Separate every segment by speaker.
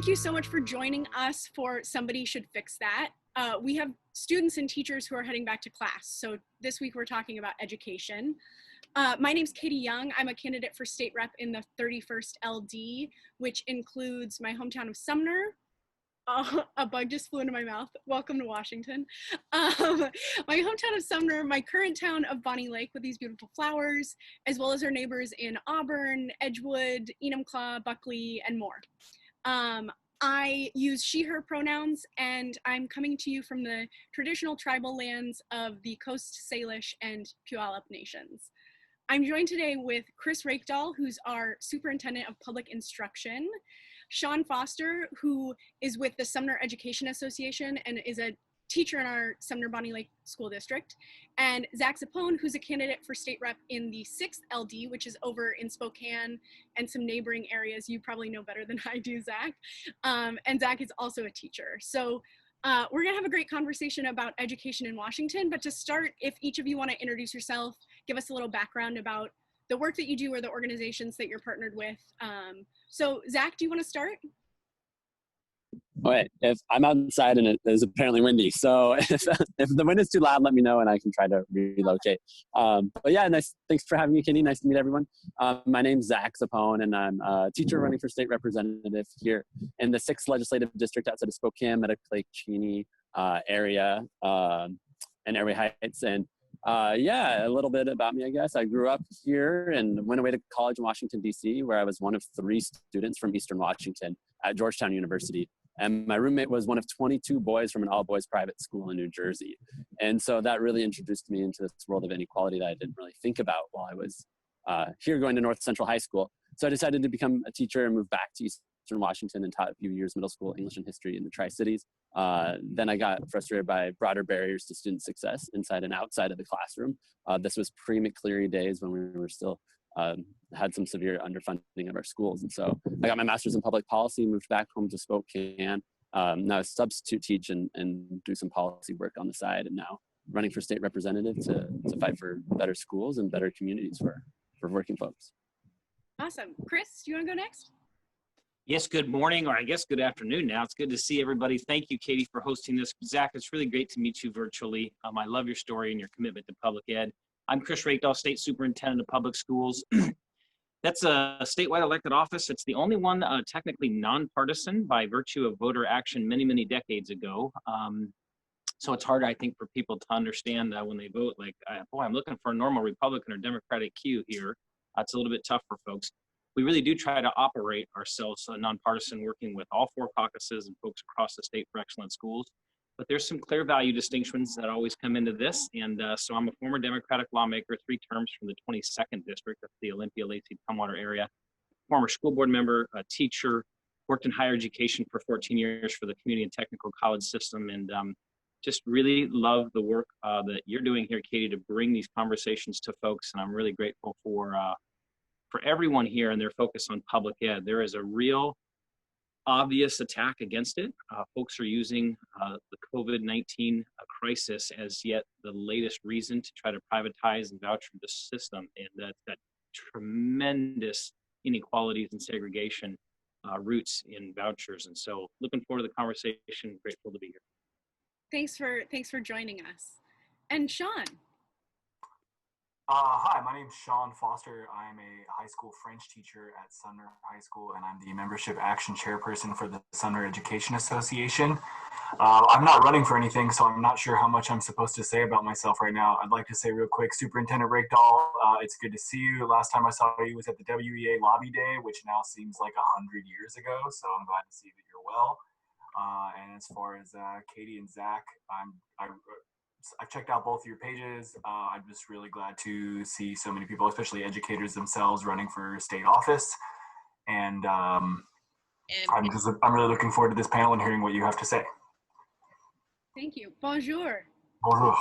Speaker 1: you so much for joining us for Somebody Should Fix That. We have students and teachers who are heading back to class. So this week we're talking about education. My name's Katie Young. I'm a candidate for state rep in the 31st LD, which includes my hometown of Sumner. A bug just flew into my mouth. Welcome to Washington. My hometown of Sumner, my current town of Bonney Lake with these beautiful flowers, as well as our neighbors in Auburn, Edgewood, Enumclaw, Buckley, and more. I use she, her pronouns, and I'm coming to you from the traditional tribal lands of the Coast Salish and Puyallup nations. I'm joined today with Chris Reykdal, who's our Superintendent of Public Instruction, Sean Foster, who is with the Sumner Education Association and is a teacher in our Sumner Bonney Lake School District, and Zack Zappone, who's a candidate for state rep in the 6th LD, which is over in Spokane and some neighboring areas. You probably know better than I do, Zack. And Zack is also a teacher. So we're gonna have a great conversation about education in Washington, but to start, if each of you wanna introduce yourself, give us a little background about the work that you do or the organizations that you're partnered with. So Zack, do you wanna start?
Speaker 2: All right, if I'm outside and it is apparently windy, so if the wind is too loud, let me know and I can try to relocate. But yeah, thanks for having me, Kenny. Nice to meet everyone. My name's Zack Zappone, and I'm a teacher running for state representative here in the 6th legislative district outside of Spokane, Medic Lake, Cheney area, and Airway Heights. And yeah, a little bit about me, I guess. I grew up here and went away to college in Washington, D.C., where I was one of 3 students from Eastern Washington at Georgetown University. And my roommate was one of 22 boys from an all-boys private school in New Jersey. And so that really introduced me into this world of inequality that I didn't really think about while I was here going to North Central High School. So I decided to become a teacher and move back to Eastern Washington and taught a few years middle school English and history in the Tri-Cities. Then I got frustrated by broader barriers to student success inside and outside of the classroom. This was pre-McCleary days when we were still had some severe underfunding of our schools. And so I got my master's in public policy, moved back home to Spokane, now substitute teach and do some policy work on the side, and now running for state representative to fight for better schools and better communities for working folks.
Speaker 1: Awesome. Chris, do you want to go next?
Speaker 3: Yes, good morning, or I guess good afternoon now. It's good to see everybody. Thank you, Katie, for hosting this. Zack, it's really great to meet you virtually. I love your story and your commitment to public ed. I'm Chris Reykdal, State Superintendent of Public Schools. That's a statewide elected office. It's the only one technically nonpartisan by virtue of voter action many, many decades ago. So it's hard, I think, for people to understand when they vote, like, boy, I'm looking for a normal Republican or Democratic cue here. It's a little bit tough for folks. We really do try to operate ourselves nonpartisan, working with all 4 caucuses and folks across the state for excellent schools. But there's some clear value distinctions that always come into this. And so I'm a former Democratic lawmaker, 3 terms from the 22nd district of the Olympia, Lacey, Tumwater area. Former school board member, a teacher, worked in higher education for 14 years for the community and technical college system. And just really love the work that you're doing here, Katie, to bring these conversations to folks. And I'm really grateful for everyone here and their focus on public ed. There is a real obvious attack against it. Folks are using the COVID-19 crisis as yet the latest reason to try to privatize and voucher the system, and that tremendous inequalities and segregation roots in vouchers. And so looking forward to the conversation, grateful to be here.
Speaker 1: Thanks for joining us. And Sean.
Speaker 4: Hi, my name's Sean Foster. I'm a high school French teacher at Sumner High School, and I'm the membership action chairperson for the Sumner Education Association. I'm not running for anything, so I'm not sure how much I'm supposed to say about myself right now. I'd like to say real quick, Superintendent Reykdal, it's good to see you. Last time I saw you was at the WEA Lobby Day, which now seems like 100 years ago, so I'm glad to see that you're well. And as far as Katie and Zack, I've checked out both your pages. I'm just really glad to see so many people, especially educators themselves, running for state office. And I'm really looking forward to this panel and hearing what you have to say.
Speaker 1: Thank you. Bonjour.
Speaker 4: Bonjour.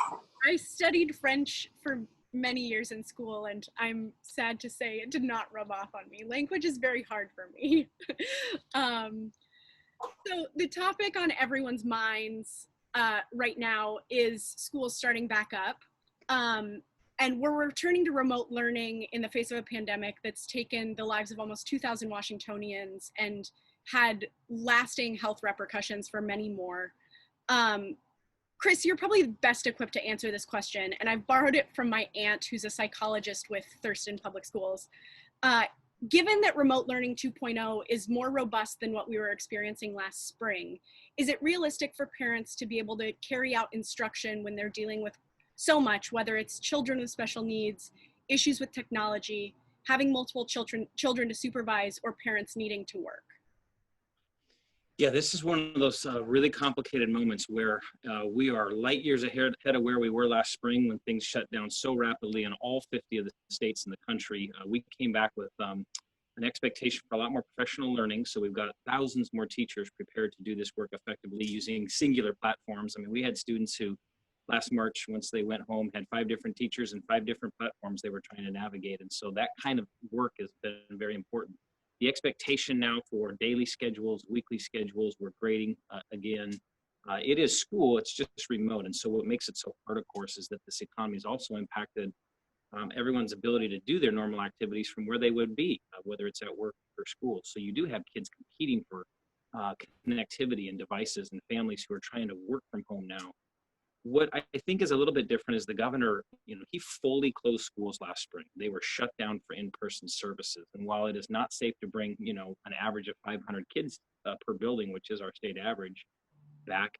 Speaker 1: I studied French for many years in school, and I'm sad to say it did not rub off on me. Language is very hard for me. So the topic on everyone's minds right now is schools starting back up. And we're returning to remote learning in the face of a pandemic that's taken the lives of almost 2,000 Washingtonians and had lasting health repercussions for many more. Chris, you're probably best equipped to answer this question, and I've borrowed it from my aunt, who's a psychologist with Thurston Public Schools. Given that remote learning 2.0 is more robust than what we were experiencing last spring, is it realistic for parents to be able to carry out instruction when they're dealing with so much, whether it's children with special needs, issues with technology, having multiple children to supervise, or parents needing to work?
Speaker 3: Yeah, this is one of those really complicated moments where we are light years ahead of where we were last spring when things shut down so rapidly in all 50 of the states in the country. We came back with an expectation for a lot more professional learning. So we've got thousands more teachers prepared to do this work effectively using singular platforms. I mean, we had students who last March, once they went home, had 5 different teachers and 5 different platforms they were trying to navigate. And so that kind of work has been very important. The expectation now for daily schedules, weekly schedules, we're grading again. It is school, it's just remote. And so what makes it so hard, of course, is that this economy has also impacted everyone's ability to do their normal activities from where they would be, whether it's at work or school. So you do have kids competing for connectivity and devices and families who are trying to work from home now. What I think is a little bit different is the governor, he fully closed schools last spring. They were shut down for in-person services. And while it is not safe to bring, an average of 500 kids per building, which is our state average, back,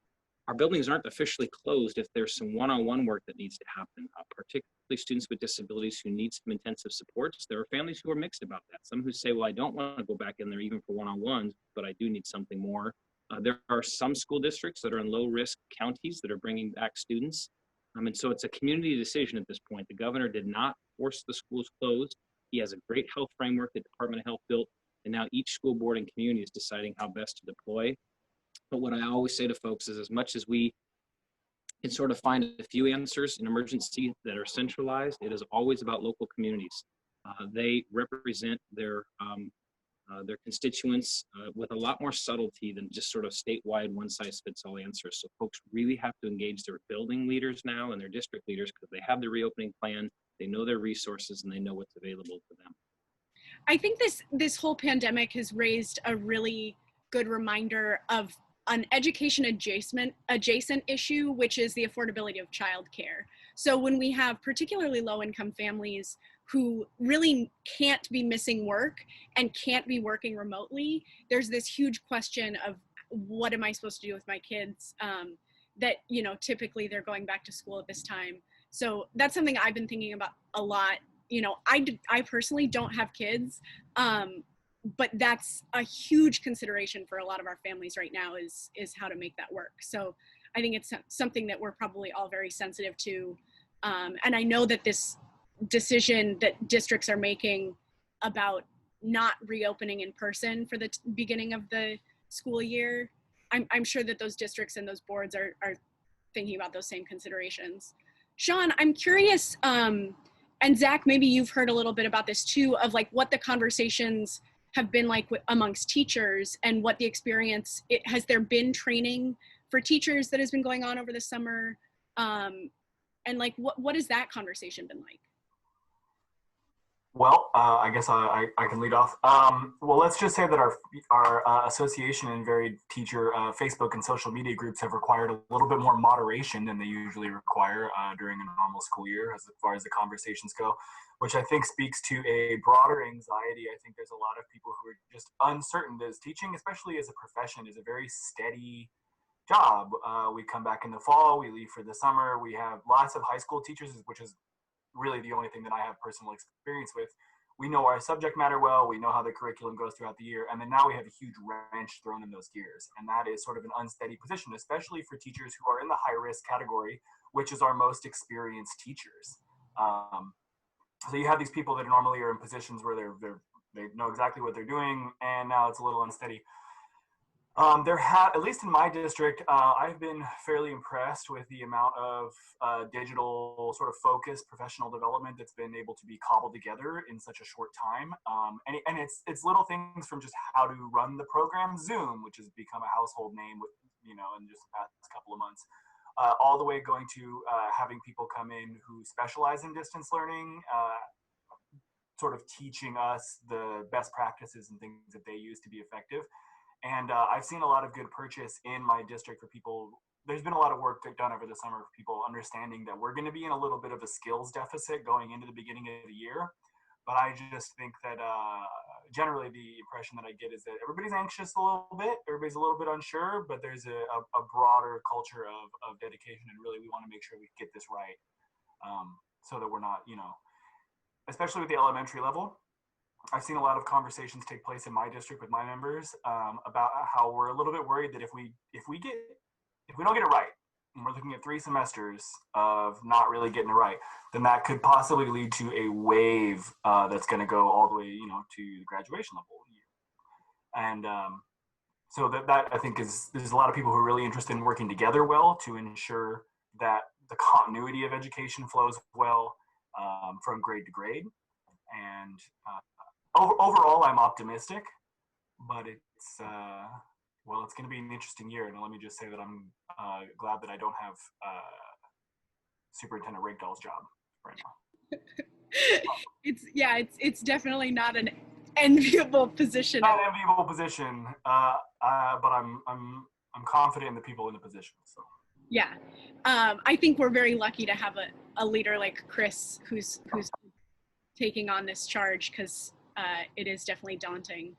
Speaker 3: our buildings aren't officially closed if there's some one-on-one work that needs to happen, particularly students with disabilities who need some intensive supports. There are families who are mixed about that. Some who say, well, I don't want to go back in there even for one-on-ones, but I do need something more. There are some school districts that are in low-risk counties that are bringing back students. And so it's a community decision at this point. The governor did not force the schools closed. He has a great health framework that the Department of Health built, and now each school board and community is deciding how best to deploy. But what I always say to folks is as much as we can sort of find a few answers in emergency that are centralized, it is always about local communities. They represent their constituents with a lot more subtlety than just sort of statewide one-size-fits-all answers. So folks really have to engage their building leaders now and their district leaders because they have the reopening plan, they know their resources, and they know what's available to them.
Speaker 1: I think this whole pandemic has raised a really good reminder of an education adjacent issue, which is the affordability of childcare. So when we have particularly low-income families who really can't be missing work and can't be working remotely, there's this huge question of what am I supposed to do with my kids that, typically they're going back to school at this time. So that's something I've been thinking about a lot. I personally don't have kids, but that's a huge consideration for a lot of our families right now is how to make that work. So I think it's something that we're probably all very sensitive to. And I know that this decision that districts are making about not reopening in person for the beginning of the school year, I'm sure that those districts and those boards are thinking about those same considerations. Sean, I'm curious, and Zach, maybe you've heard a little bit about this too, of like what the conversations have been like amongst teachers and what the experience, has there been training for teachers that has been going on over the summer? And like, what has that conversation been like?
Speaker 4: Well, I guess I can lead off. Well, let's just say that our association and varied teacher Facebook and social media groups have required a little bit more moderation than they usually require during a normal school year as far as the conversations go, which I think speaks to a broader anxiety. I think there's a lot of people who are just uncertain, as teaching, especially as a profession, is a very steady job. We come back in the fall, we leave for the summer. We have lots of high school teachers, which is really the only thing that I have personal experience with. We know our subject matter well, we know how the curriculum goes throughout the year, and then now we have a huge wrench thrown in those gears. And that is sort of an unsteady position, especially for teachers who are in the high risk category, which is our most experienced teachers. So you have these people that normally are in positions where they know exactly what they're doing, and now it's a little unsteady. At least in my district, I've been fairly impressed with the amount of digital sort of focused professional development that's been able to be cobbled together in such a short time. And it's little things from just how to run the program Zoom, which has become a household name with, in just the past couple of months, all the way going to having people come in who specialize in distance learning, sort of teaching us the best practices and things that they use to be effective. And I've seen a lot of good purchase in my district for people. There's been a lot of work done over the summer for people understanding that we're going to be in a little bit of a skills deficit going into the beginning of the year. But I just think that generally the impression that I get is that everybody's anxious a little bit, everybody's a little bit unsure, but there's a broader culture of dedication, and really we want to make sure we get this right, so that we're not, especially with the elementary level. I've seen a lot of conversations take place in my district with my members about how we're a little bit worried that if we don't get it right, and we're looking at 3 semesters of not really getting it right, then that could possibly lead to a wave that's going to go all the way, to the graduation level. And so that I think there's a lot of people who are really interested in working together well to ensure that the continuity of education flows well from grade to grade. And overall, I'm optimistic, but it's going to be an interesting year. And let me just say that I'm glad that I don't have Superintendent Reykdal's job right now.
Speaker 1: It's definitely not an enviable position.
Speaker 4: Not an enviable position, but I'm confident in the people in the position. So.
Speaker 1: Yeah, I think we're very lucky to have a leader like Chris who's taking on this charge, because it is definitely daunting.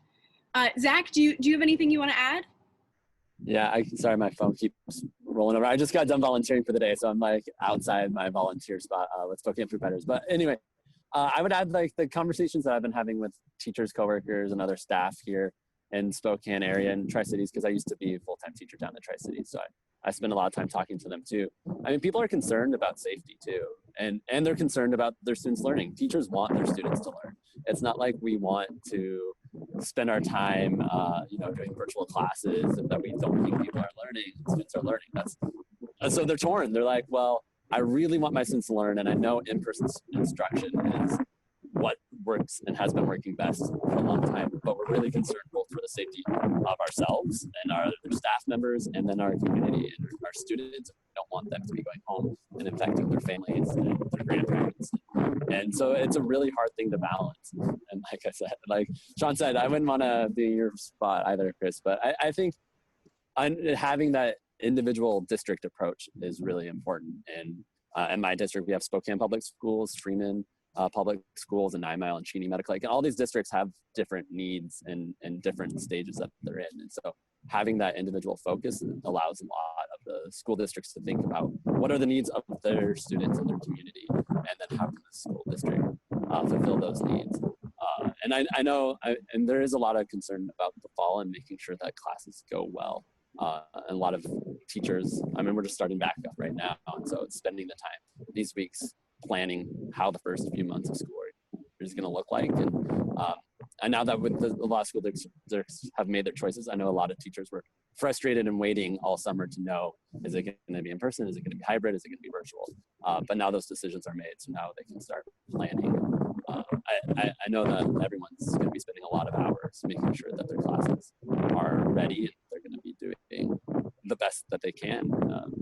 Speaker 1: Zach, do you have anything you want to add?
Speaker 2: Yeah, sorry, my phone keeps rolling over. I just got done volunteering for the day, so I'm like outside my volunteer spot with Spokane Food Betters. But anyway, I would add like the conversations that I've been having with teachers, coworkers, and other staff here in Spokane area and Tri-Cities, because I used to be a full-time teacher down in the Tri-Cities, so I spend a lot of time talking to them too. I mean, people are concerned about safety too, and they're concerned about their students learning. Teachers want their students to learn. It's not like we want to spend our time, doing virtual classes and that we don't think people are learning. Students are learning. So they're torn. They're like, well, I really want my students to learn, and I know in-person instruction is what works and has been working best for a long time, but we're really concerned both for the safety of ourselves and our staff members, and then our community and our students. We don't want them to be going home and infecting their families and their grandparents. And so it's a really hard thing to balance. And like I said, like Sean said, I wouldn't want to be in your spot either, Chris, but I think having that individual district approach is really important. And in my district, we have Spokane Public Schools, Freeman Public Schools, and 9 Mile and Cheney Medical. Like, and all these districts have different needs and different stages that they're in. And so having that individual focus allows a lot of the school districts to think about what are the needs of their students and their community, and then how can the school district fulfill those needs. And I know, and there is a lot of concern about the fall and making sure that classes go well. And a lot of teachers, we're just starting back up right now, and so it's spending the time these weeks planning how the first few months of school is going to look like. And now that with a lot of school districts have made their choices, I know a lot of teachers were frustrated and waiting all summer to know, is it going to be in person? Is it going to be hybrid? Is it going to be virtual? But now those decisions are made, so now they can start planning. I know that everyone's going to be spending a lot of hours making sure that their classes are ready, and they're going to be doing the best that they can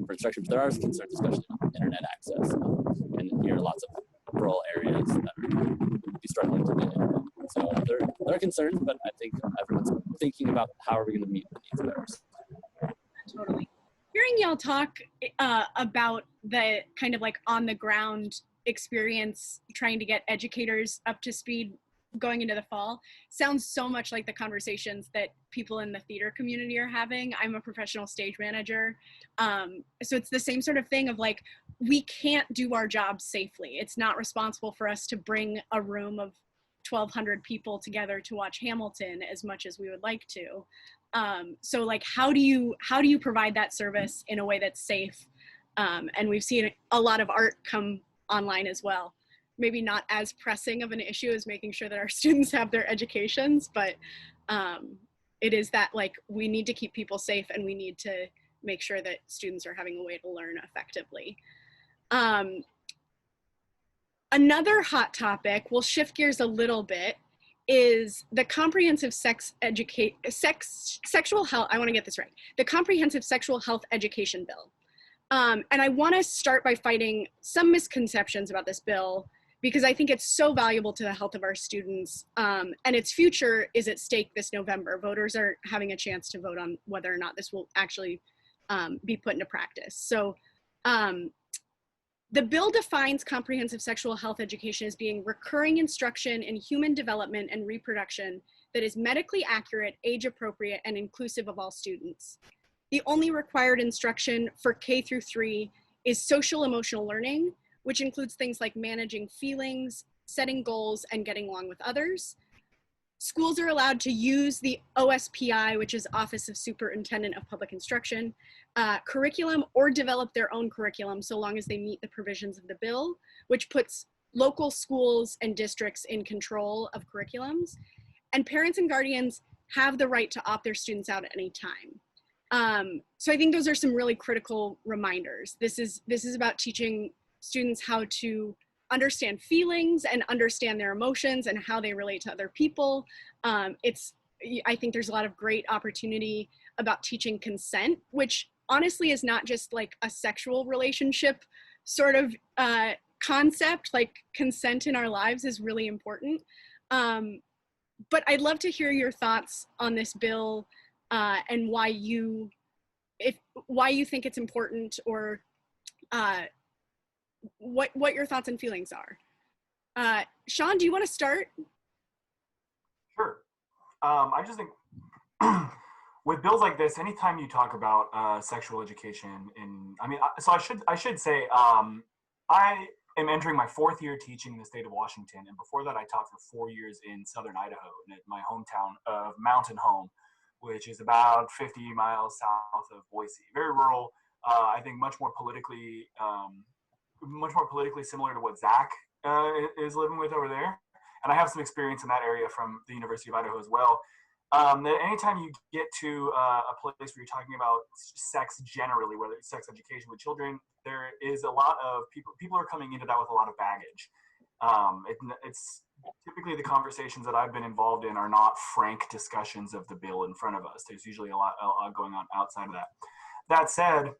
Speaker 2: for instruction. But there are concerns, especially on internet access, and here lots of rural areas that are going to be struggling to get in. So there are concerns, but I think everyone's thinking about how are we going to meet the needs of ours.
Speaker 1: Totally. Hearing y'all talk about the kind of like on the ground experience trying to get educators up to speed going into the fall sounds so much like the conversations that people in the theater community are having. I'm a professional stage manager. So it's the same sort of thing of like, we can't do our job safely. It's not responsible for us to bring a room of 1,200 people together to watch Hamilton as much as we would like to. So like, how do you provide that service in a way that's safe? And we've seen a lot of art come online as well. Maybe not as pressing of an issue as making sure that our students have their educations, but it is that like, we need to keep people safe, and we need to make sure that students are having a way to learn effectively. Another hot topic, we'll shift gears a little bit, is the comprehensive sexual health, I want to get this right, the comprehensive sexual health education bill. And I want to start by fighting some misconceptions about this bill because I think it's so valuable to the health of our students, and its future is at stake this November. Voters are having a chance to vote on whether or not this will actually be put into practice. So the bill defines comprehensive sexual health education as being recurring instruction in human development and reproduction that is medically accurate, age appropriate, and inclusive of all students. The only required instruction for K through 3 is social emotional learning, which includes things like managing feelings, setting goals, and getting along with others. Schools are allowed to use the OSPI, which is Office of Superintendent of Public Instruction, curriculum or develop their own curriculum so long as they meet the provisions of the bill, which puts local schools and districts in control of curriculums. And parents and guardians have the right to opt their students out at any time. So I think those are some really critical reminders. This is about teaching students how to understand feelings and understand their emotions and how they relate to other people. I think there's a lot of great opportunity about teaching consent, which honestly is not just like a sexual relationship sort of concept. Like consent in our lives is really important. But I'd love to hear your thoughts on this bill and why you think it's important, or what your thoughts and feelings are. Sean, do you want to start?
Speaker 4: Sure. I just think with bills like this, anytime you talk about sexual education, I should say I am entering my 4th year teaching in the state of Washington, and before that, I taught for 4 years in southern Idaho, in my hometown of Mountain Home, which is about 50 miles south of Boise. Very rural. I think much more politically similar to what Zack is living with over there. And I have some experience in that area from the University of Idaho as well. That anytime you get to a place where you're talking about sex generally, whether it's sex education with children, there is a lot of people are coming into that with a lot of baggage. It's typically the conversations that I've been involved in are not frank discussions of the bill in front of us. There's usually a lot going on outside of that. That said,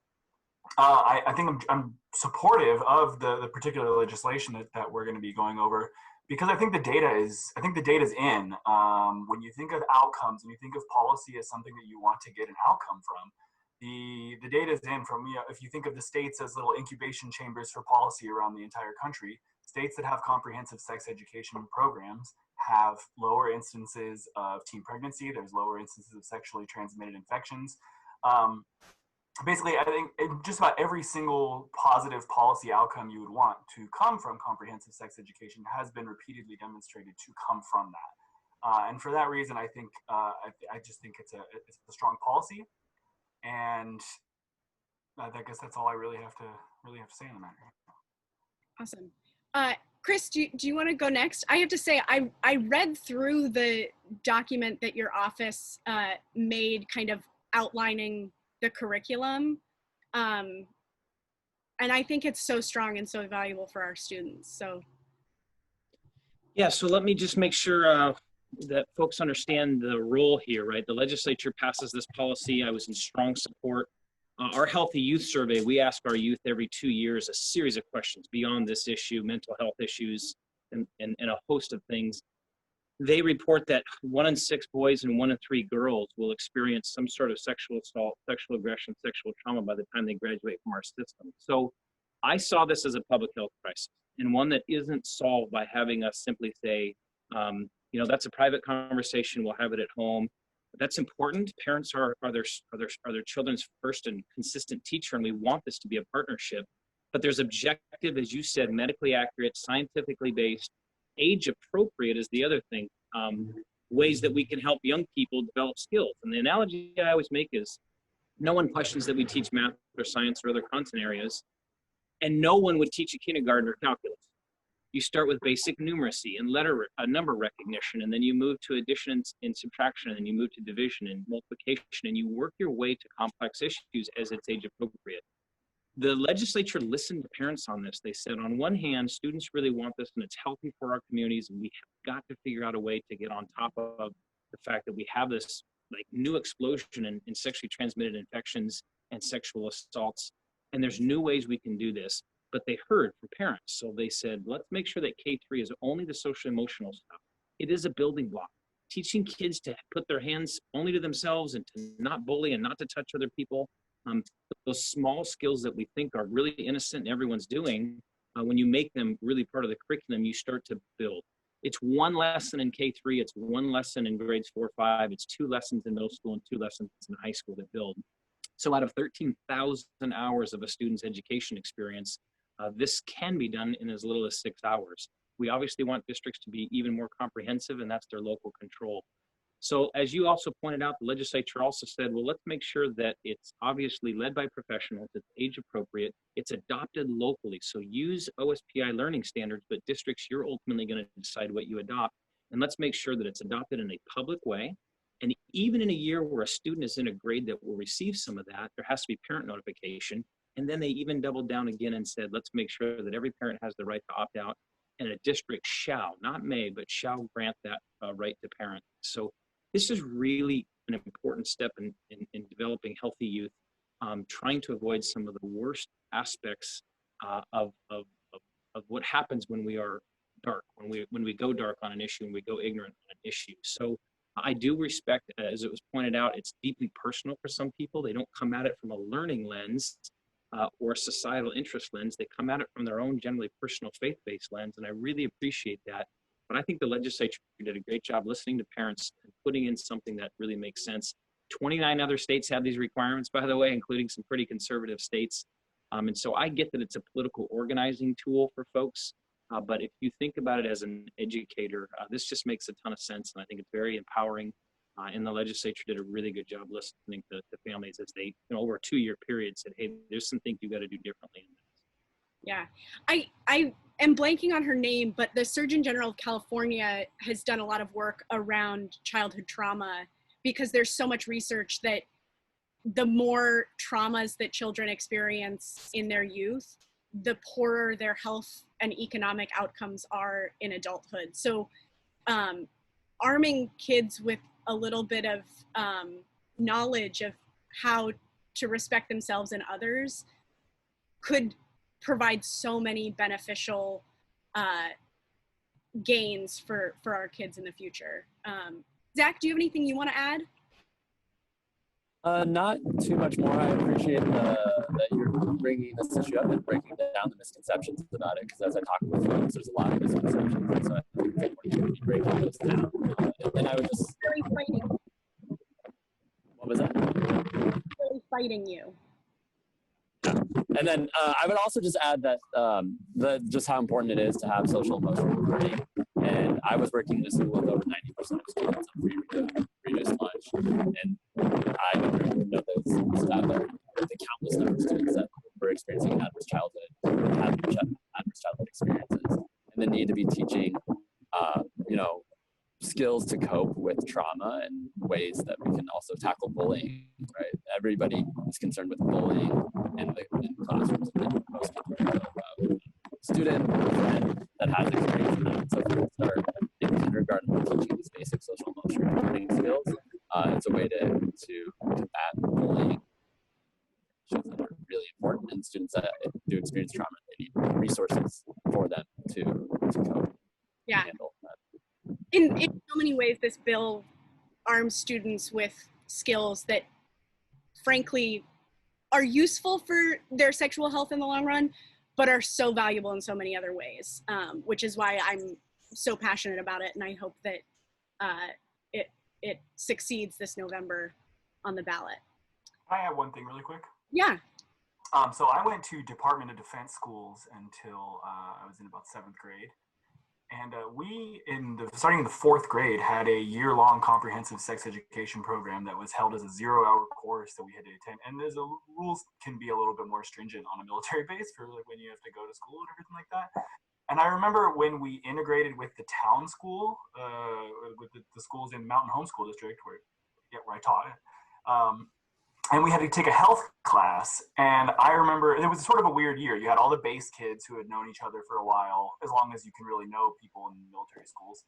Speaker 4: I think I'm supportive of the particular legislation that we're going to be going over, because I think the data is in. When you think of outcomes and you think of policy as something that you want to get an outcome from, the data is in. From, if you think of the states as little incubation chambers for policy around the entire country, states that have comprehensive sex education programs have lower instances of teen pregnancy. There's lower instances of sexually transmitted infections. Basically, I think just about every single positive policy outcome you would want to come from comprehensive sex education has been repeatedly demonstrated to come from that. And for that reason, I think I just think it's a strong policy, and I guess that's all I really have to say on the matter.
Speaker 1: Awesome. Chris, do you want to go next? I have to say, I read through the document that your office made, kind of outlining the curriculum, and I think it's so strong and so valuable for our students. So
Speaker 3: yeah, so let me just make sure that folks understand the role here, right? The legislature passes this policy. I was in strong support. Our Healthy Youth Survey, we ask our youth every 2 years a series of questions beyond this issue, mental health issues, and a host of things. They report that 1 in 6 boys and 1 in 3 girls will experience some sort of sexual assault, sexual aggression, sexual trauma by the time they graduate from our system. So I saw this as a public health crisis, and one that isn't solved by having us simply say, that's a private conversation, we'll have it at home. That's important. Parents are their children's first and consistent teacher, and we want this to be a partnership. But there's objective, as you said, medically accurate, scientifically based, age appropriate is the other thing, ways that we can help young people develop skills. And the analogy I always make is, no one questions that we teach math or science or other content areas, and no one would teach a kindergartner calculus. You start with basic numeracy and number recognition, and then you move to addition and subtraction, and then you move to division and multiplication, and you work your way to complex issues as it's age appropriate. The legislature listened to parents on this. They said, on one hand, students really want this and it's healthy for our communities, and we have got to figure out a way to get on top of the fact that we have this new explosion in sexually transmitted infections and sexual assaults. And there's new ways we can do this. but they heard from parents. So they said, let's make sure that K3 is only the social emotional stuff. It is a building block. Teaching kids to put their hands only to themselves and to not bully and not to touch other people. Those small skills that we think are really innocent and everyone's doing, when you make them really part of the curriculum, you start to build. It's one lesson in K3, it's one lesson in grades 4, 5, it's 2 lessons in middle school and 2 lessons in high school that build. So out of 13,000 hours of a student's education experience, this can be done in as little as 6 hours. We obviously want districts to be even more comprehensive, and that's their local control. So as you also pointed out, the legislature also said, well, let's make sure that it's obviously led by professionals, it's age appropriate, it's adopted locally. So use OSPI learning standards, but districts, you're ultimately going to decide what you adopt. And let's make sure that it's adopted in a public way. And even in a year where a student is in a grade that will receive some of that, there has to be parent notification. And then they even doubled down again and said, let's make sure that every parent has the right to opt out, and a district shall, not may, but shall grant that right to parent. So this is really an important step in developing healthy youth, trying to avoid some of the worst aspects of what happens when we are dark, when we go dark on an issue and we go ignorant on an issue. So I do respect, as it was pointed out, it's deeply personal for some people. They don't come at it from a learning lens or societal interest lens. They come at it from their own generally personal faith-based lens, and I really appreciate that. But I think the legislature did a great job listening to parents and putting in something that really makes sense. 29 other states have these requirements, by the way, including some pretty conservative states. And so I get that it's a political organizing tool for folks. But if you think about it as an educator, this just makes a ton of sense. And I think it's very empowering. And the legislature did a really good job listening to families as they, over a 2-year period, said, hey, there's some things you got to do differently in this.
Speaker 1: Yeah, I am blanking on her name, but the Surgeon General of California has done a lot of work around childhood trauma, because there's so much research that the more traumas that children experience in their youth, the poorer their health and economic outcomes are in adulthood. So arming kids with a little bit of knowledge of how to respect themselves and others could provide so many beneficial gains for our kids in the future. Zach, do you have anything you want to add?
Speaker 2: Not too much more. I appreciate that you're bringing this issue up and breaking down the misconceptions about it, because as I talk with folks, there's a lot of misconceptions. And so I think it's important to break those down. And I would just...
Speaker 1: Really fighting.
Speaker 2: What was that?
Speaker 1: Really fighting you.
Speaker 2: And then I would also just add that just how important it is to have social emotional learning. And I was working in a school with over 90% of students on reduced lunch. And I know the countless number of students that were experiencing adverse childhood experiences, and the need to be teaching, skills to cope with trauma and ways that we can also tackle bullying, right? Everybody is concerned with bullying in classrooms, and most people know about student that has experience in that. So if we start in kindergarten with teaching these basic social emotional learning skills, it's a way to combat bullying. That are really important, and students that do experience trauma, they need resources for them to cope.
Speaker 1: Yeah.
Speaker 2: And handle that.
Speaker 1: In so many ways, this bill arms students with skills that, frankly, are useful for their sexual health in the long run, but are so valuable in so many other ways, which is why I'm so passionate about it, and I hope that it succeeds this November on the ballot.
Speaker 4: Can I add one thing really quick?
Speaker 1: Yeah.
Speaker 4: So I went to Department of Defense schools until I was in about 7th grade. And we, starting in the 4th grade, had a year-long comprehensive sex education program that was held as a 0-hour course that we had to attend. And the rules can be a little bit more stringent on a military base for like when you have to go to school and everything like that. And I remember when we integrated with the town school, with the schools in Mountain Home School District, where I taught it. And we had to take a health class, and I remember it was sort of a weird year. You had all the base kids who had known each other for a while, as long as you can really know people in military schools.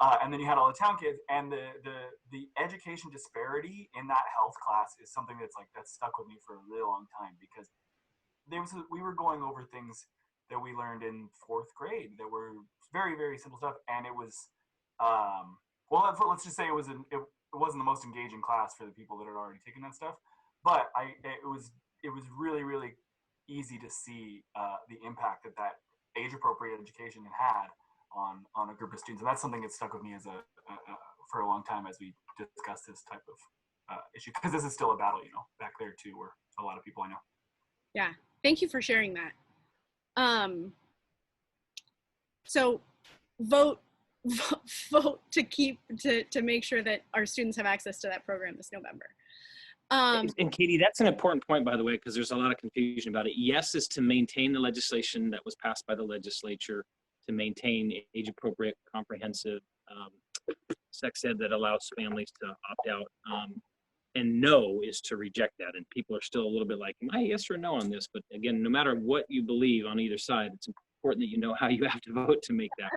Speaker 4: And then you had all the town kids, and the education disparity in that health class is something that's stuck with me for a really long time, because we were going over things that we learned in 4th grade that were very, very simple stuff. And it was, well, let's just say it wasn't the most engaging class for the people that had already taken that stuff. But it was really, really easy to see the impact that age-appropriate education had on a group of students. And that's something that stuck with me for a long time as we discuss this type of issue, because this is still a battle, back there too, where a lot of people I know.
Speaker 1: Yeah, thank you for sharing that. So vote to make sure that our students have access to that program this November.
Speaker 3: And Katie, that's an important point, by the way, because there's a lot of confusion about it. Yes is to maintain the legislation that was passed by the legislature to maintain age-appropriate, comprehensive sex ed that allows families to opt out. And no is to reject that. And people are still a little bit like, am I yes or no on this? But again, no matter what you believe on either side, it's important that you know how you have to vote to make that.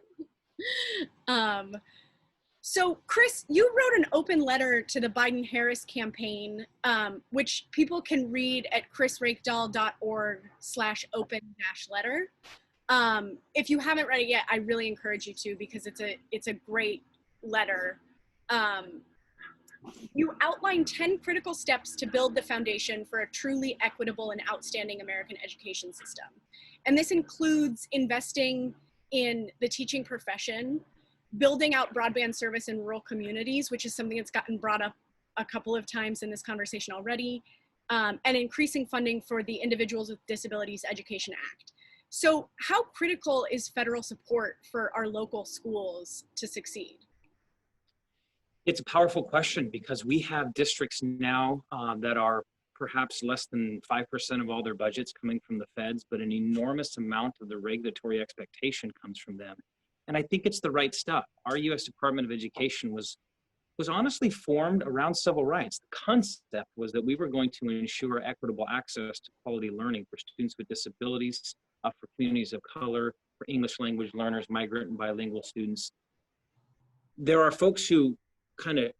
Speaker 1: So Chris, you wrote an open letter to the Biden-Harris campaign, which people can read at chrisreykdal.org/open-letter. If you haven't read it yet, I really encourage you to, because it's a great letter. You outline 10 critical steps to build the foundation for a truly equitable and outstanding American education system. And this includes investing in the teaching profession, building out broadband service in rural communities, which is something that's gotten brought up a couple of times in this conversation already, and increasing funding for the Individuals with Disabilities Education Act. So how critical is federal support for our local schools to succeed?
Speaker 3: It's a powerful question, because we have districts now that are perhaps less than 5% of all their budgets coming from the feds, but an enormous amount of the regulatory expectation comes from them. And I think it's the right stuff. Our U.S. Department of Education was honestly formed around civil rights. The concept was that we were going to ensure equitable access to quality learning for students with disabilities, for communities of color, for English language learners, migrant and bilingual students. There are folks who kind of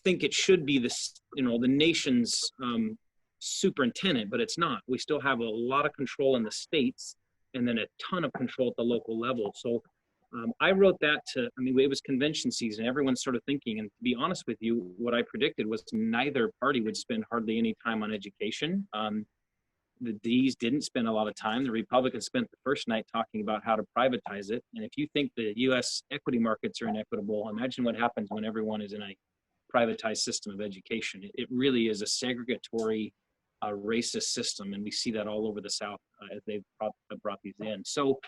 Speaker 3: think it should be this, the nation's superintendent, but it's not. We still have a lot of control in the states, and then a ton of control at the local level. So I wrote that it was convention season. Everyone's sort of thinking, and to be honest with you, what I predicted was neither party would spend hardly any time on education. The D's didn't spend a lot of time. The Republicans spent the first night talking about how to privatize it. And if you think the U.S. equity markets are inequitable, imagine what happens when everyone is in a privatized system of education. It really is a segregatory, racist system, and we see that all over the South as they've brought these in. So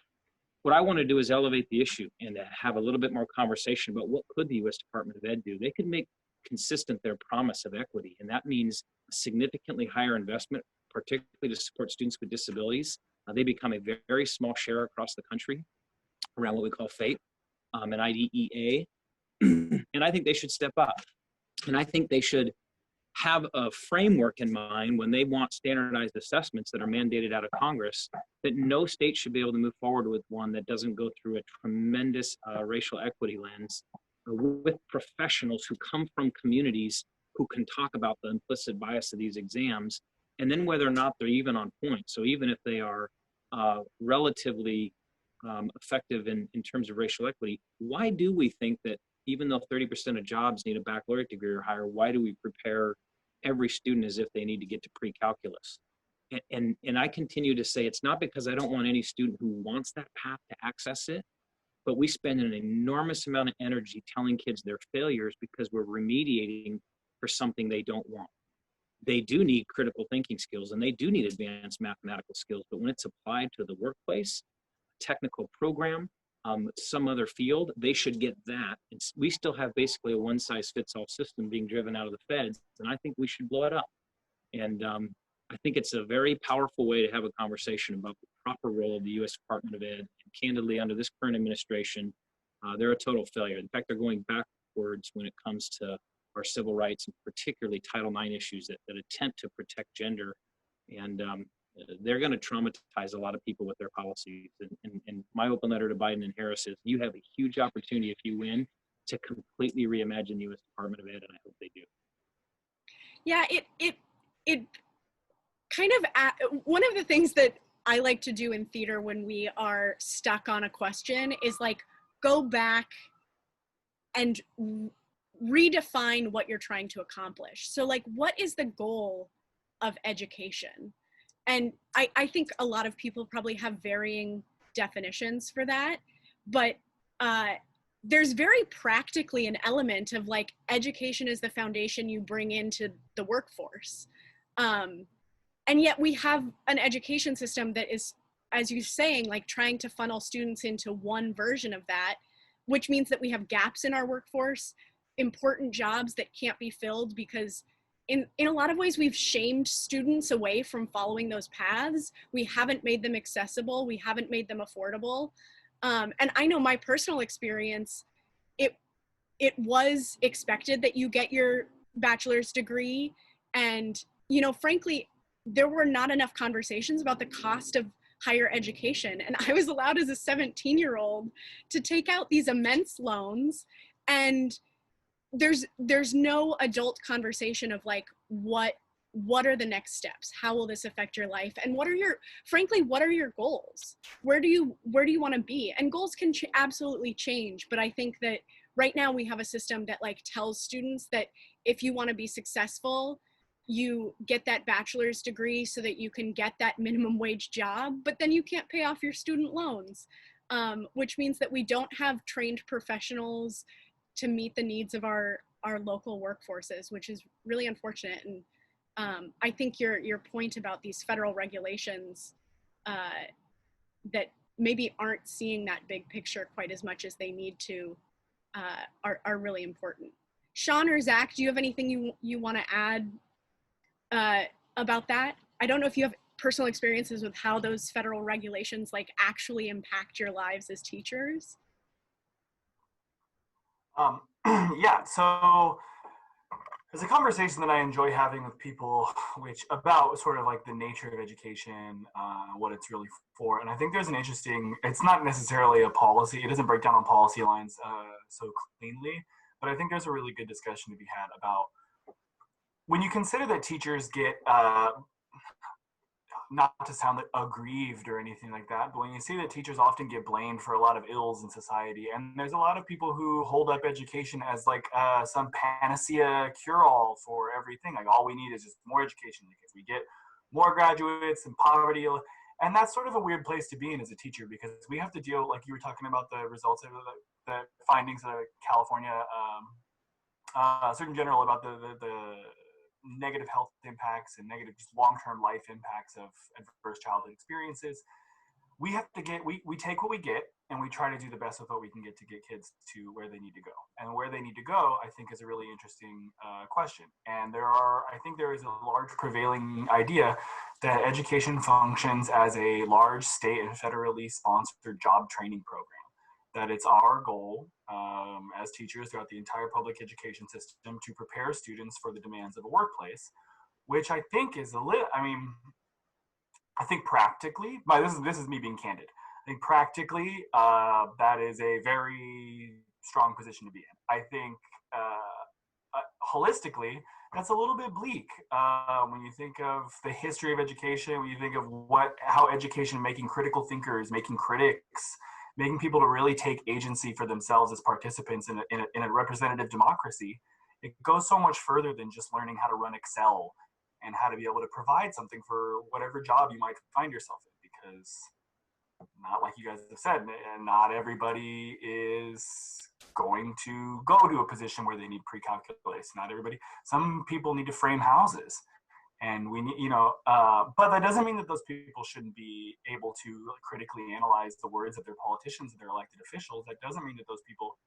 Speaker 3: what I want to do is elevate the issue and have a little bit more conversation about what could the U.S. Department of Ed do. They could make consistent their promise of equity, and that means significantly higher investment, particularly to support students with disabilities. They become a very small share across the country around what we call FAPE and IDEA. And I think they should step up. And I think they should have a framework in mind when they want standardized assessments that are mandated out of Congress, that no state should be able to move forward with one that doesn't go through a tremendous racial equity lens with professionals who come from communities who can talk about the implicit bias of these exams, and then whether or not they're even on point. So even if they are relatively effective in terms of racial equity, why do we think that even though 30% of jobs need a baccalaureate degree or higher, why do we prepare every student as if they need to get to pre-calculus? And I continue to say it's not because I don't want any student who wants that path to access it, but we spend an enormous amount of energy telling kids they're failures because we're remediating for something they don't want. They do need critical thinking skills, and they do need advanced mathematical skills, but when it's applied to the workplace, technical program, some other field, they should get that. We still have basically a one-size-fits-all system being driven out of the feds, and I think we should blow it up. And I think it's a very powerful way to have a conversation about the proper role of the U.S. Department of Ed. And candidly, under this current administration, they're a total failure. In fact, they're going backwards when it comes to our civil rights, and particularly Title IX issues that attempt to protect gender. And they're going to traumatize a lot of people with their policies. And my open letter to Biden and Harris is, you have a huge opportunity if you win to completely reimagine the U.S. Department of Ed, and I hope they do.
Speaker 1: Yeah, it kind of, one of the things that I like to do in theater when we are stuck on a question is like go back and redefine what you're trying to accomplish. So like, what is the goal of education? And I think a lot of people probably have varying definitions for that, but there's very practically an element of like education is the foundation you bring into the workforce. And yet we have an education system that is, as you're saying, like trying to funnel students into one version of that, which means that we have gaps in our workforce, important jobs that can't be filled because in a lot of ways we've shamed students away from following those paths. We haven't made them accessible. We haven't made them affordable. And I know my personal experience, it was expected that you get your bachelor's degree. And, you know, frankly, there were not enough conversations about the cost of higher education. And I was allowed as a 17-year-old to take out these immense loans, and there's no adult conversation of like, what are the next steps? How will this affect your life? And what are your goals? Where do you want to be? And goals can absolutely change. But I think that right now we have a system that like tells students that if you want to be successful, you get that bachelor's degree so that you can get that minimum wage job, but then you can't pay off your student loans, which means that we don't have trained professionals to meet the needs of our local workforces, which is really unfortunate. And I think your point about these federal regulations that maybe aren't seeing that big picture quite as much as they need to are really important. Sean or Zach, do you have anything you want to add about that? I don't know if you have personal experiences with how those federal regulations like actually impact your lives as teachers.
Speaker 4: Yeah, so there's a conversation that I enjoy having with people, which about sort of like the nature of education, what it's really for. And I think there's an interesting, it's not necessarily a policy, it doesn't break down on policy lines so cleanly, but I think there's a really good discussion to be had about when you consider that teachers get, not to sound like aggrieved or anything like that, but when you see that teachers often get blamed for a lot of ills in society, and there's a lot of people who hold up education as like some panacea cure-all for everything, like all we need is just more education. Like if we get more graduates and poverty, and that's sort of a weird place to be in as a teacher, because we have to deal, like you were talking about the results of the findings of California Surgeon General about the negative health impacts and negative just long-term life impacts of adverse childhood experiences. We have to we take what we get and we try to do the best with what we can get to get kids to where they need to go. And where they need to go, I think, is a really interesting question. And I think there is a large prevailing idea that education functions as a large state and federally sponsored job training program. That it's our goal as teachers throughout the entire public education system to prepare students for the demands of a workplace, which I think is I think practically, this is me being candid. I think practically that is a very strong position to be in. I think holistically, that's a little bit bleak when you think of the history of education, when you think of how education making critical thinkers, making critics, making people to really take agency for themselves as participants in a representative democracy. It goes so much further than just learning how to run Excel and how to be able to provide something for whatever job you might find yourself in, because not like you guys have said, not everybody is going to go to a position where they need pre-calculus. Not everybody, some people need to frame houses. And we need, but that doesn't mean that those people shouldn't be able to critically analyze the words of their politicians and their elected officials. That doesn't mean that those people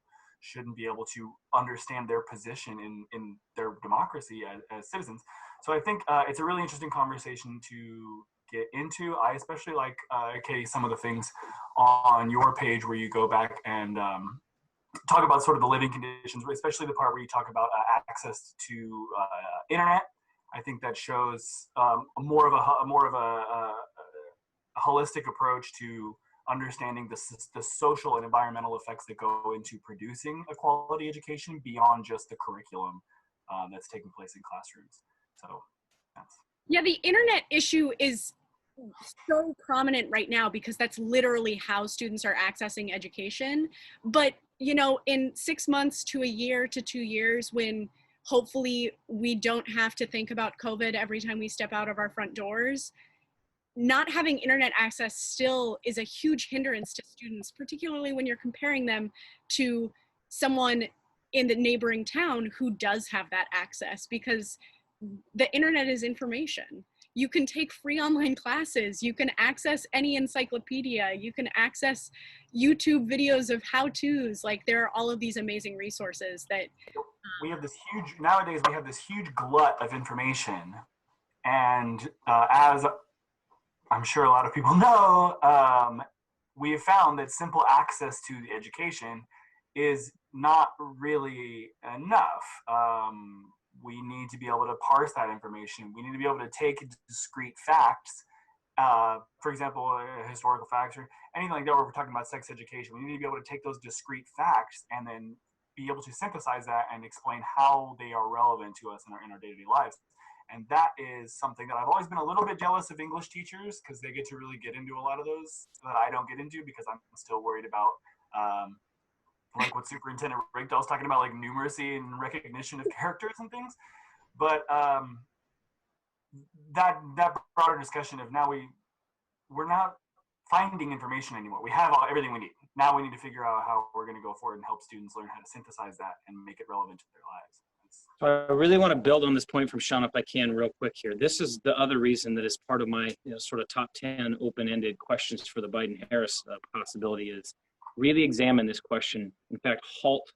Speaker 4: shouldn't be able to understand their position in their democracy as citizens. So I think it's a really interesting conversation to get into. I especially like, Katie, some of the things on your page where you go back and talk about sort of the living conditions, especially the part where you talk about access to internet. I think that shows more of a holistic approach to understanding the social and environmental effects that go into producing a quality education beyond just the curriculum that's taking place in classrooms. So,
Speaker 1: yeah, the internet issue is so prominent right now because that's literally how students are accessing education. But, you know, in 6 months to a year to 2 years, when hopefully we don't have to think about COVID every time we step out of our front doors, not having internet access still is a huge hindrance to students, particularly when you're comparing them to someone in the neighboring town who does have that access, because the internet is information. You can take free online classes, you can access any encyclopedia, you can access YouTube videos of how-tos. Like, there are all of these amazing resources that
Speaker 4: we have this huge, nowadays we have this huge glut of information. And as I'm sure a lot of people know, we have found that simple access to the education is not really enough. We need to be able to parse that information. We need to be able to take discrete facts, for example, historical facts or anything like that, where we're talking about sex education. We need to be able to take those discrete facts and then be able to synthesize that and explain how they are relevant to us in our day-to-day lives. And that is something that I've always been a little bit jealous of English teachers, because they get to really get into a lot of those that I don't get into, because I'm still worried about like what Superintendent Reykdal is talking about, like numeracy and recognition of characters and things. But that broader discussion of now we're not finding information anymore. We have everything we need. Now we need to figure out how we're going to go forward and help students learn how to synthesize that and make it relevant to their lives.
Speaker 3: So I really want to build on this point from Sean if I can real quick here. This is the other reason that is part of my sort of top 10 open-ended questions for the Biden-Harris possibility is really examine this question. In fact, halt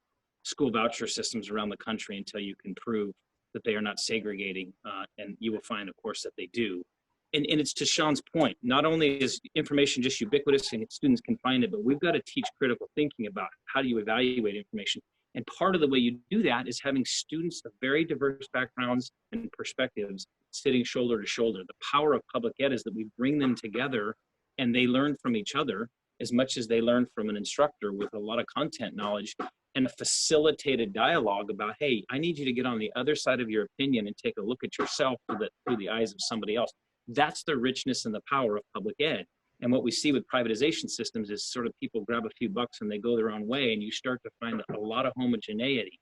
Speaker 3: school voucher systems around the country until you can prove that they are not segregating. And you will find, of course, that they do. And it's to Sean's point, not only is information just ubiquitous and students can find it, but we've got to teach critical thinking about how do you evaluate information. And part of the way you do that is having students of very diverse backgrounds and perspectives sitting shoulder to shoulder. The power of public ed is that we bring them together and they learn from each other as much as they learn from an instructor with a lot of content knowledge and a facilitated dialogue about, hey, I need you to get on the other side of your opinion and take a look at yourself through the eyes of somebody else. That's the richness and the power of public ed. And what we see with privatization systems is sort of people grab a few bucks and they go their own way, and you start to find a lot of homogeneity.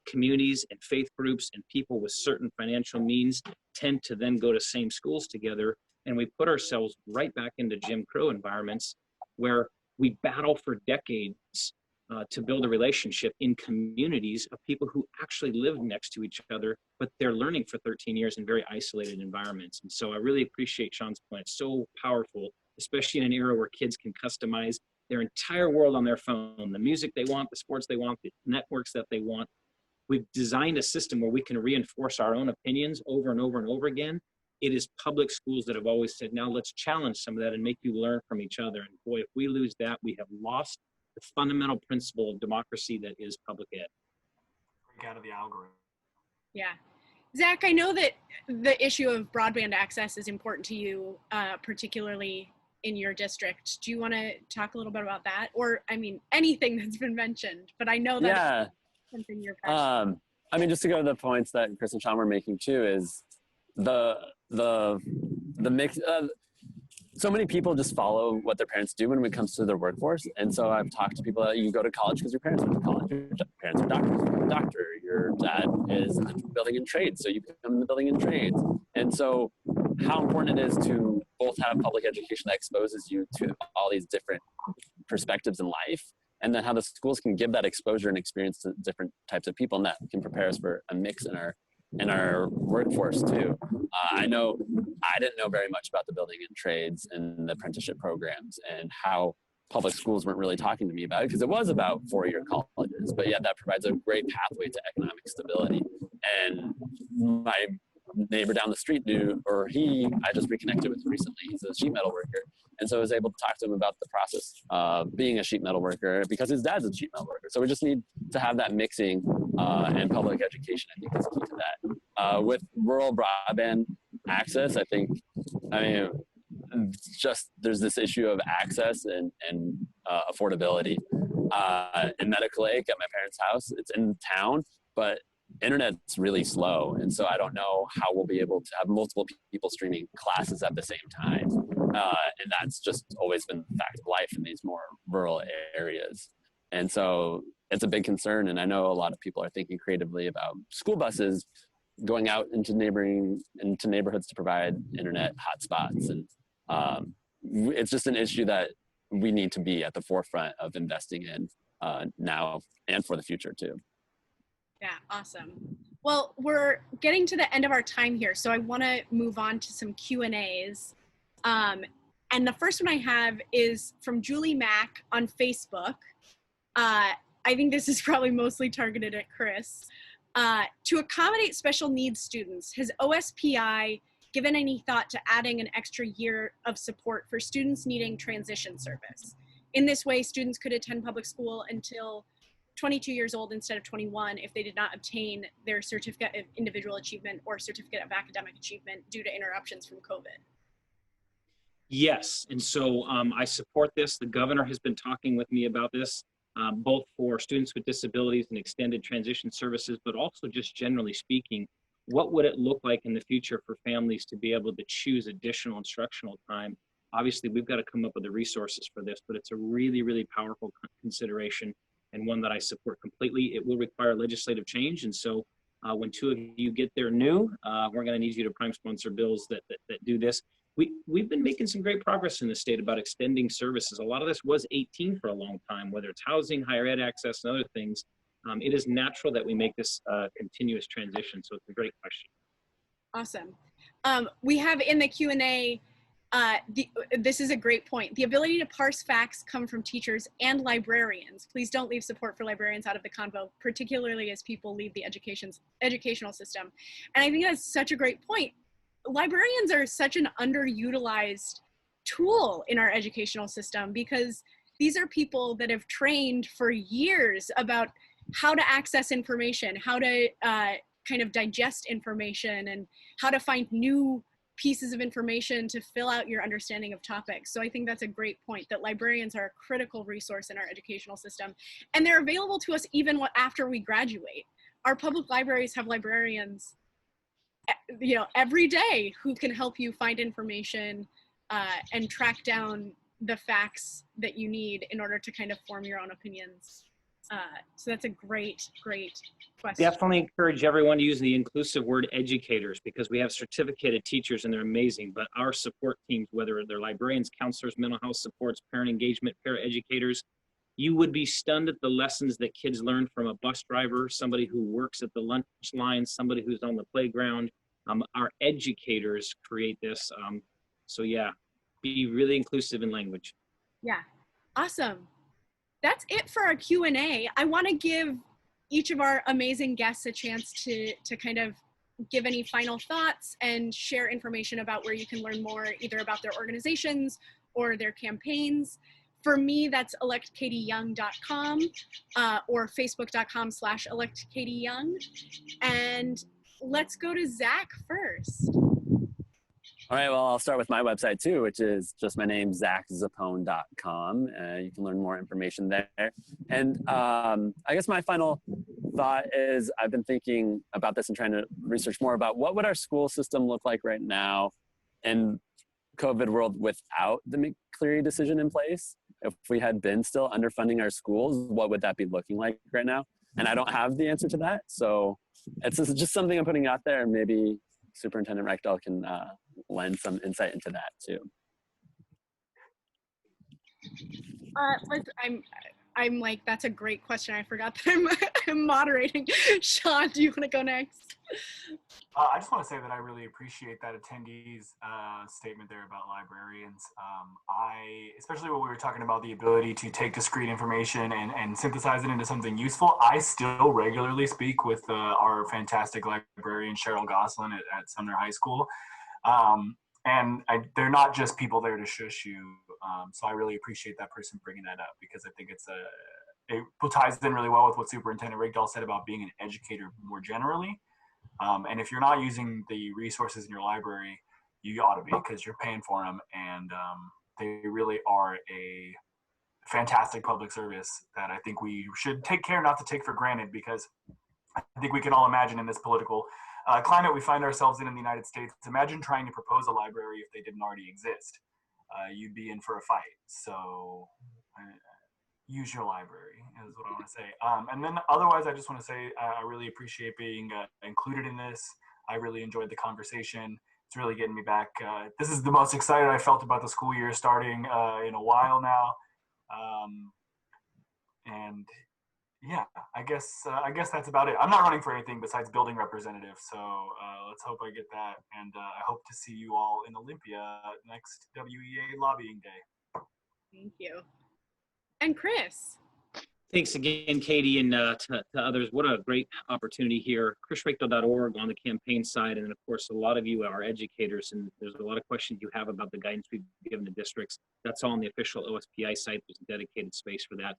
Speaker 3: Communities and faith groups and people with certain financial means tend to then go to same schools together, and we put ourselves right back into Jim Crow environments where we battle for decades to build a relationship in communities of people who actually live next to each other, but they're learning for 13 years in very isolated environments. And so I really appreciate Sean's point. It's so powerful, especially in an era where kids can customize their entire world on their phone, the music they want, the sports they want, the networks that they want. We've designed a system where we can reinforce our own opinions over and over and over again. It is public schools that have always said, now let's challenge some of that and make you learn from each other. And boy, if we lose that, we have lost the fundamental principle of democracy that is public ed.
Speaker 4: Break out of the algorithm.
Speaker 1: Yeah. Zach, I know that the issue of broadband access is important to you, particularly in your district. Do you want to talk a little bit about that? Or, I mean, anything that's been mentioned, but I know that it's something you're passionate
Speaker 2: I mean, just to go to the points that Chris and Sean were making too, is the mix. So many people just follow what their parents do when it comes to their workforce. And so I've talked to people that you go to college because your parents went to college. Your parents are doctors. You're a doctor. Your dad is in the building and trades, so you become in the building and trades. And so how important it is to both have public education that exposes you to all these different perspectives in life, and then how the schools can give that exposure and experience to different types of people, and that can prepare us for a mix in our workforce too. I know I didn't know very much about the building and trades and the apprenticeship programs and how public schools weren't really talking to me about it, because it was about four-year colleges, but yeah, that provides a great pathway to economic stability. And my neighbor down the street I just reconnected with recently. He's a sheet metal worker. And so I was able to talk to him about the process of being a sheet metal worker because his dad's a sheet metal worker. So we just need to have that mixing and public education, I think, is key to that. With rural broadband access, there's this issue of access and affordability. In Medical Lake at my parents' house, it's in town, but internet's really slow. And so I don't know how we'll be able to have multiple people streaming classes at the same time. And that's just always been the fact of life in these more rural areas. And so it's a big concern. And I know a lot of people are thinking creatively about school buses going out into neighborhoods to provide internet hotspots. And it's just an issue that we need to be at the forefront of investing in now and for the future too.
Speaker 1: Yeah, awesome. Well, we're getting to the end of our time here, so I want to move on to some Q&As. And the first one I have is from Julie Mack on Facebook. I think this is probably mostly targeted at Chris. To accommodate special needs students, has OSPI given any thought to adding an extra year of support for students needing transition service? In this way, students could attend public school until 22 years old instead of 21 if they did not obtain their certificate of individual achievement or certificate of academic achievement due to interruptions from COVID.
Speaker 3: Yes, and so I support this. The governor has been talking with me about this, both for students with disabilities and extended transition services, but also just generally speaking, what would it look like in the future for families to be able to choose additional instructional time? Obviously, we've got to come up with the resources for this, but it's a really, really powerful consideration and one that I support completely. It will require legislative change, and so when two of you get there new, we're going to need you to prime sponsor bills that do this. We've been making some great progress in the state about extending services. A lot of this was 18 for a long time, whether it's housing, higher ed access, and other things. It is natural that we make this continuous transition, so it's a great question.
Speaker 1: Awesome. We have in the Q&A, this is a great point. The ability to parse facts come from teachers and librarians. Please don't leave support for librarians out of the convo, particularly as people leave the educational system. And I think that's such a great point. Librarians are such an underutilized tool in our educational system because these are people that have trained for years about how to access information, how to kind of digest information, and how to find new pieces of information to fill out your understanding of topics. So I think that's a great point, that librarians are a critical resource in our educational system, and they're available to us even after we graduate. Our public libraries have librarians, you know, every day who can help you find information and track down the facts that you need in order to kind of form your own opinions. So that's a great question.
Speaker 3: Definitely encourage everyone to use the inclusive word educators, because we have certificated teachers and they're amazing, but our support teams, whether they're librarians, counselors, mental health supports, parent engagement, paraeducators, you would be stunned at the lessons that kids learn from a bus driver, somebody who works at the lunch line, somebody who's on the playground. Our educators create this. So yeah, be really inclusive in language.
Speaker 1: Yeah, awesome. That's it for our Q&A. I want to give each of our amazing guests a chance to kind of give any final thoughts and share information about where you can learn more, either about their organizations or their campaigns. For me, that's electkatieyoung.com or facebook.com/electkatieyoung. And let's go to Zack first.
Speaker 2: All right, well, I'll start with my website too, which is just my name, zackzappone.com. You can learn more information there. And I guess my final thought is I've been thinking about this and trying to research more about what would our school system look like right now in COVID world without the McCleary decision in place. If we had been still underfunding our schools, what would that be looking like right now? And I don't have the answer to that. So it's just something I'm putting out there, and maybe Superintendent Reykdal can lend some insight into that too.
Speaker 1: I'm like, that's a great question. I forgot that I'm moderating. Sean, do you want to go next?
Speaker 4: I just want to say that I really appreciate that attendee's statement there about librarians. Especially when we were talking about the ability to take discrete information and synthesize it into something useful, I still regularly speak with our fantastic librarian, Cheryl Goslin at Sumner High School. They're not just people there to shush you. So I really appreciate that person bringing that up, because I think it ties in really well with what Superintendent Reykdal said about being an educator more generally. And if you're not using the resources in your library, you ought to be, because you're paying for them. And they really are a fantastic public service that I think we should take care not to take for granted, because I think we can all imagine in this political climate we find ourselves in the United States, imagine trying to propose a library if they didn't already exist. you'd be in for a fight. So use your library is what I want to say. And then otherwise, I just want to say I really appreciate being included in this. I really enjoyed the conversation. It's really getting me back. This is the most excited I felt about the school year starting in a while now. And yeah, I guess that's about it. I'm not running for anything besides building representative. So let's hope I get that. And I hope to see you all in Olympia next WEA lobbying day.
Speaker 1: Thank you. And Chris.
Speaker 3: Thanks again, Katie, and to others. What a great opportunity here. ChrisReykdal.org on the campaign side, and of course, a lot of you are educators, and there's a lot of questions you have about the guidance we've given to districts. That's all on the official OSPI site. There's a dedicated space for that.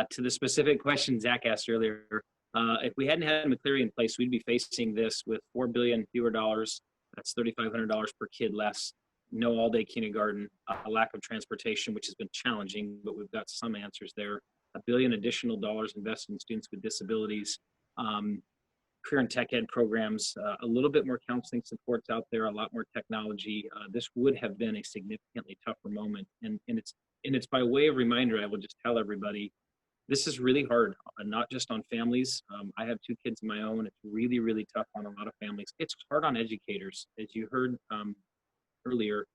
Speaker 3: To the specific question Zach asked earlier, if we hadn't had McCleary in place, we'd be facing this with $4 billion fewer dollars. That's $3,500 per kid less. No all-day kindergarten, a lack of transportation, which has been challenging, but we've got some answers there. $1 billion additional dollars invested in students with disabilities, career and tech ed programs, a little bit more counseling supports out there, a lot more technology. This would have been a significantly tougher moment, and it's by way of reminder. I will just tell everybody, this is really hard, not just on families. I have 2 kids of my own. It's really, really tough on a lot of families. It's hard on educators, as you heard earlier.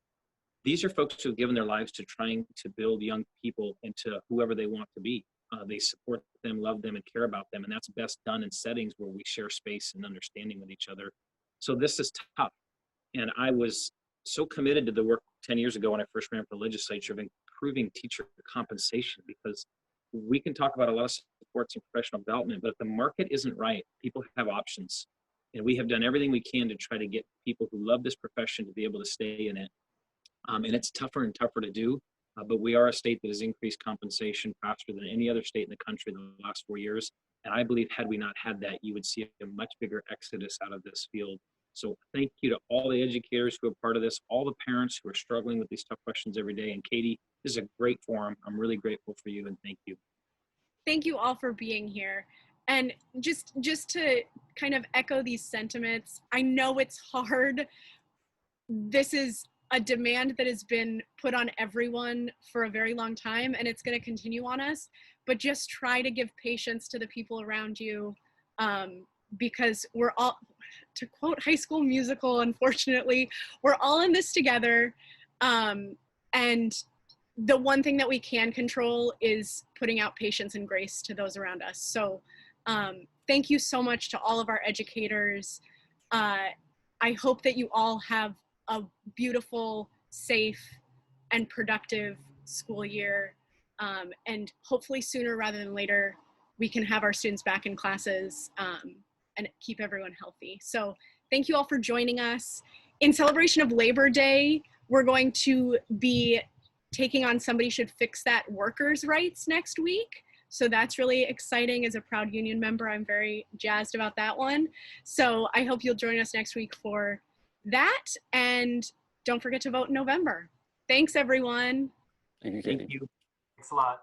Speaker 3: These are folks who have given their lives to trying to build young people into whoever they want to be. They support them, love them, and care about them. And that's best done in settings where we share space and understanding with each other. So this is tough. And I was so committed to the work 10 years ago when I first ran for the legislature of improving teacher compensation, because we can talk about a lot of supports and professional development, but if the market isn't right, people have options. And we have done everything we can to try to get people who love this profession to be able to stay in it. And it's tougher and tougher to do, but we are a state that has increased compensation faster than any other state in the country in the last 4 years. And I believe had we not had that, you would see a much bigger exodus out of this field. So thank you to all the educators who are part of this, all the parents who are struggling with these tough questions every day. And Katie, this is a great forum. I'm really grateful for you, and thank you.
Speaker 1: Thank you all for being here. And just to kind of echo these sentiments, I know it's hard. This is a demand that has been put on everyone for a very long time, and it's going to continue on us, but just try to give patience to the people around you, because we're all, to quote High School Musical, unfortunately, we're all in this together. And the one thing that we can control is putting out patience and grace to those around us. So thank you so much to all of our educators. I hope that you all have a beautiful, safe, and productive school year. And hopefully sooner rather than later, we can have our students back in classes and keep everyone healthy. So thank you all for joining us. In celebration of Labor Day, we're going to be taking on Somebody Should Fix That workers' rights next week. So that's really exciting. As a proud union member, I'm very jazzed about that one. So I hope you'll join us next week for that. And don't forget to vote in November. Thanks, everyone.
Speaker 2: Thank you,
Speaker 3: Thank
Speaker 2: Katie.
Speaker 3: you.
Speaker 4: Thanks a lot.